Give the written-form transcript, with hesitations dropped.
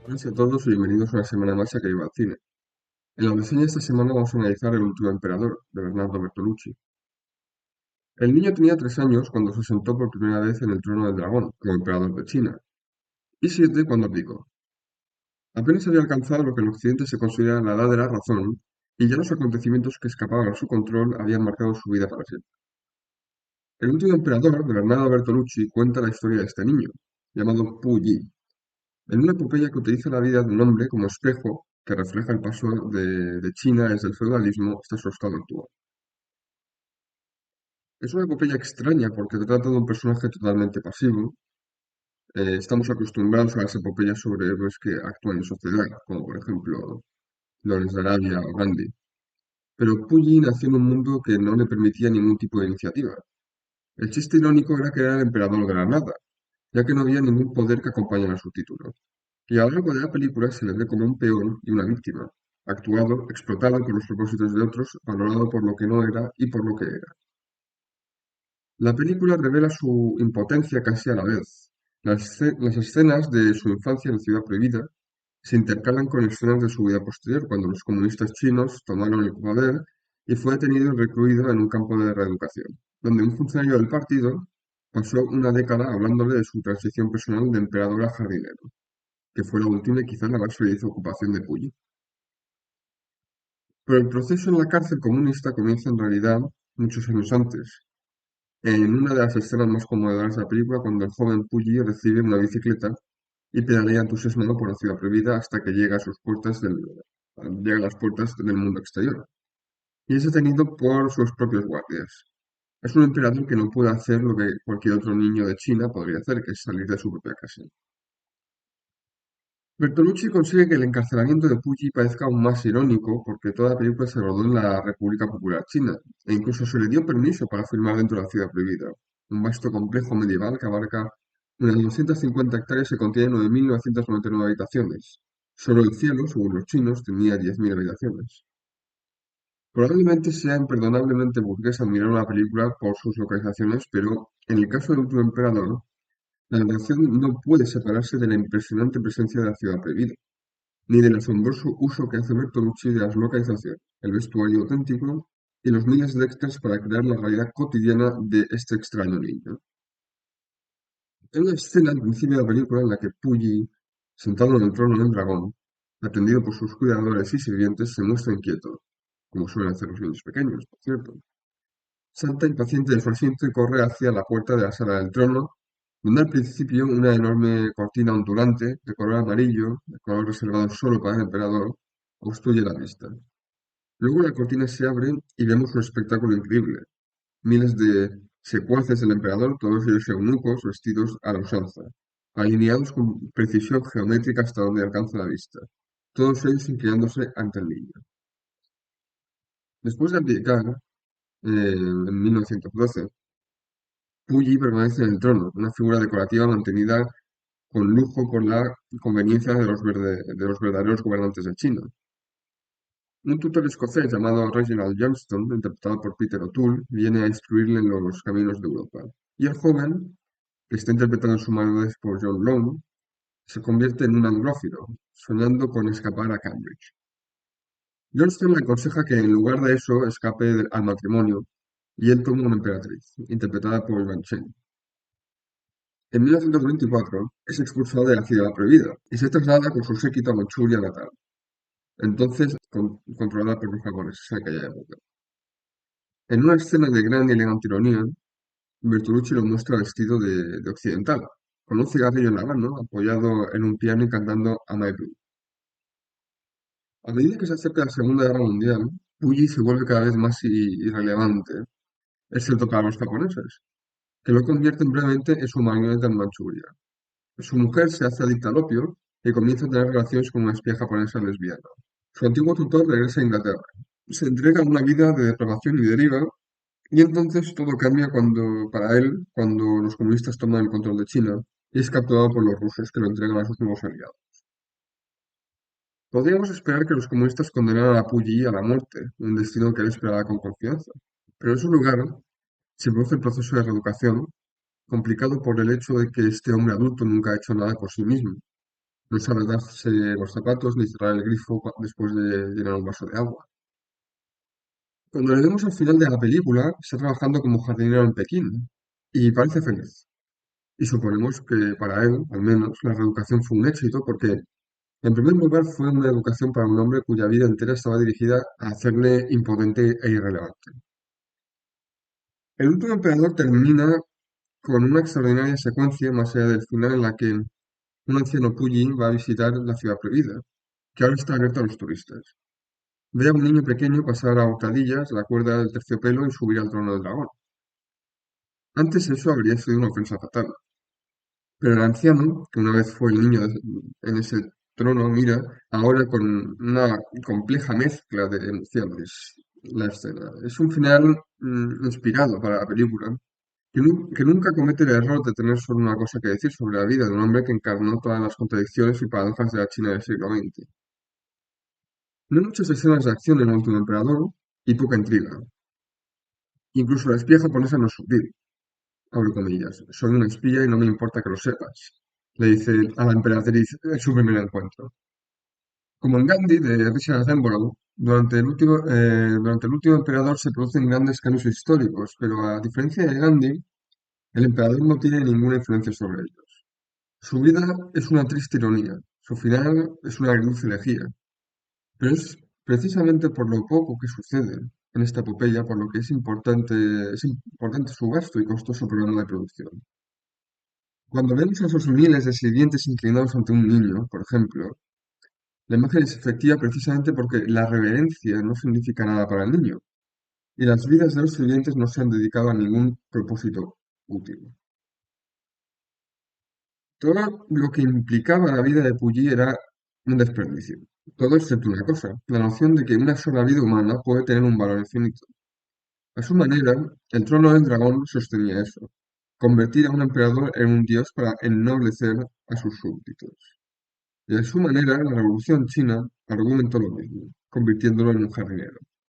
Buenas a todos y bienvenidos una semana más a Que Viva el Cine. En la reseña de esta semana vamos a analizar El último emperador, de Bernardo Bertolucci. El niño tenía 3 años cuando se sentó por primera vez en el trono del dragón, como emperador de China, y 7 cuando abdicó. Apenas había alcanzado lo que en Occidente se considera la edad de la razón, y ya los acontecimientos que escapaban a su control habían marcado su vida para siempre. El último emperador, de Bernardo Bertolucci, cuenta la historia de este niño, llamado Pu Yi, en una epopeya que utiliza la vida de un hombre como espejo que refleja el paso de China desde el feudalismo hasta su estado actual. Es una epopeya extraña porque trata de un personaje totalmente pasivo. Estamos acostumbrados a las epopeyas sobre héroes que actúan en sociedad, como por ejemplo Lawrence de Arabia o Gandhi. Pero Puyi nació en un mundo que no le permitía ningún tipo de iniciativa. El chiste irónico era que era el emperador de la nada, ya que no había ningún poder que acompañara su título. Y a lo largo de la película se le ve como un peón y una víctima, actuado, explotado por los propósitos de otros, valorado por lo que no era y por lo que era. La película revela su impotencia casi a la vez. Las escenas de su infancia en Ciudad Prohibida se intercalan con escenas de su vida posterior, cuando los comunistas chinos tomaron el poder y fue detenido y recluido en un campo de reeducación, donde un funcionario del partido pasó una década hablándole de su transición personal de emperador a jardinero, que fue la última y quizás la más feliz ocupación de Puyi. Pero el proceso en la cárcel comunista comienza en realidad muchos años antes, en una de las escenas más conmovedoras de la película, cuando el joven Puyi recibe una bicicleta y pedalea entusiasmado por la ciudad prohibida hasta que llega a las puertas del mundo exterior, y es detenido por sus propios guardias. Es un emperador que no puede hacer lo que cualquier otro niño de China podría hacer, que es salir de su propia casa. Bertolucci consigue que el encarcelamiento de Puyi parezca aún más irónico porque toda la película se rodó en la República Popular China e incluso se le dio permiso para filmar dentro de la ciudad prohibida, un vasto complejo medieval que abarca unas 250 hectáreas y contiene 9.999 habitaciones. Solo el cielo, según los chinos, tenía 10.000 habitaciones. Probablemente sea imperdonablemente burgués admirar una película por sus localizaciones, pero en el caso del último emperador, la narración no puede separarse de la impresionante presencia de la ciudad prohibida ni del asombroso uso que hace Bertolucci de las localizaciones, el vestuario auténtico y los miles de extras para crear la realidad cotidiana de este extraño niño. Hay una escena al principio de la película en la que Puyi, sentado en el trono del dragón, atendido por sus cuidadores y sirvientes, se muestra inquieto, como suelen hacer los niños pequeños, por cierto. Salta impaciente de su asiento y corre hacia la puerta de la sala del trono, donde al principio una enorme cortina ondulante, de color amarillo, de color reservado solo para el emperador, obstruye la vista. Luego la cortina se abre y vemos un espectáculo increíble. Miles de secuaces del emperador, todos ellos eunucos, vestidos a la usanza, alineados con precisión geométrica hasta donde alcanza la vista, todos ellos inclinándose ante el niño. Después de abdicar, en 1912, Puyi permanece en el trono, una figura decorativa mantenida con lujo por la conveniencia de los verdaderos gobernantes de China. Un tutor escocés llamado Reginald Johnston, interpretado por Peter O'Toole, viene a instruirle en los caminos de Europa. Y el joven, que está interpretado en su madurez por John Lone, se convierte en un anglófilo, soñando con escapar a Cambridge. Johnston le aconseja que en lugar de eso escape al matrimonio y él toma una emperatriz, interpretada por Yuan Chen. En 1924 es expulsado de la ciudad prohibida y se traslada con su séquito a Manchuria natal, entonces controlada por los japoneses en aquella época. En una escena de gran y elegante ironía, Bertolucci lo muestra vestido de occidental, con un cigarrillo en la mano, apoyado en un piano y cantando Am I Blue. A medida que se acerca la Segunda Guerra Mundial, Puyi se vuelve cada vez más irrelevante, excepto para los japoneses, que lo convierten brevemente en su marioneta en Manchuria. Su mujer se hace adicta al opio y comienza a tener relaciones con una espía japonesa lesbiana. Su antiguo tutor regresa a Inglaterra. Se entrega a una vida de depravación y deriva. Y entonces todo cambia para él, cuando los comunistas toman el control de China y es capturado por los rusos que lo entregan a sus nuevos aliados. Podríamos esperar que los comunistas condenaran a Puyi a la muerte, un destino que él esperaba con confianza. Pero en su lugar se produce el proceso de reeducación, complicado por el hecho de que este hombre adulto nunca ha hecho nada por sí mismo. No sabe darse los zapatos ni cerrar el grifo después de llenar un vaso de agua. Cuando le vemos al final de la película, está trabajando como jardinero en Pekín y parece feliz. Y suponemos que para él, al menos, la reeducación fue un éxito porque, en primer lugar, fue una educación para un hombre cuya vida entera estaba dirigida a hacerle impotente e irrelevante. El último emperador termina con una extraordinaria secuencia más allá del final en la que un anciano Puyi va a visitar la ciudad prohibida, que ahora está abierta a los turistas. Ve a un niño pequeño pasar a hurtadillas la cuerda del terciopelo y subir al trono del dragón. Antes eso habría sido una ofensa fatal, pero el anciano, que una vez fue el niño en ese trono, mira ahora con una compleja mezcla de emociones la escena. Es un final inspirado para la película, que nunca comete el error de tener solo una cosa que decir sobre la vida de un hombre que encarnó todas las contradicciones y paradojas de la China del siglo XX. No hay muchas escenas de acción en El último emperador y poca intriga. Incluso la espía japonesa no es sutil, abro comillas. Soy una espía y no me importa que lo sepas, le dice a la emperatriz en su primer encuentro. Como en Gandhi de Richard Attenborough, durante el último emperador se producen grandes cambios históricos, pero a diferencia de Gandhi, el emperador no tiene ninguna influencia sobre ellos. Su vida es una triste ironía, su final es una agridulce elegía, pero es precisamente por lo poco que sucede en esta epopeya por lo que es importante su vasto y costoso programa de producción. Cuando vemos a esos miles de sirvientes inclinados ante un niño, por ejemplo, la imagen es efectiva precisamente porque la reverencia no significa nada para el niño, y las vidas de los sirvientes no se han dedicado a ningún propósito útil. Todo lo que implicaba la vida de Puyi era un desperdicio. Todo excepto una cosa, la noción de que una sola vida humana puede tener un valor infinito. A su manera, el trono del dragón sostenía eso, convertir a un emperador en un dios para ennoblecer a sus súbditos. Y a su manera, la Revolución China argumentó lo mismo, convirtiéndolo en un jardinero.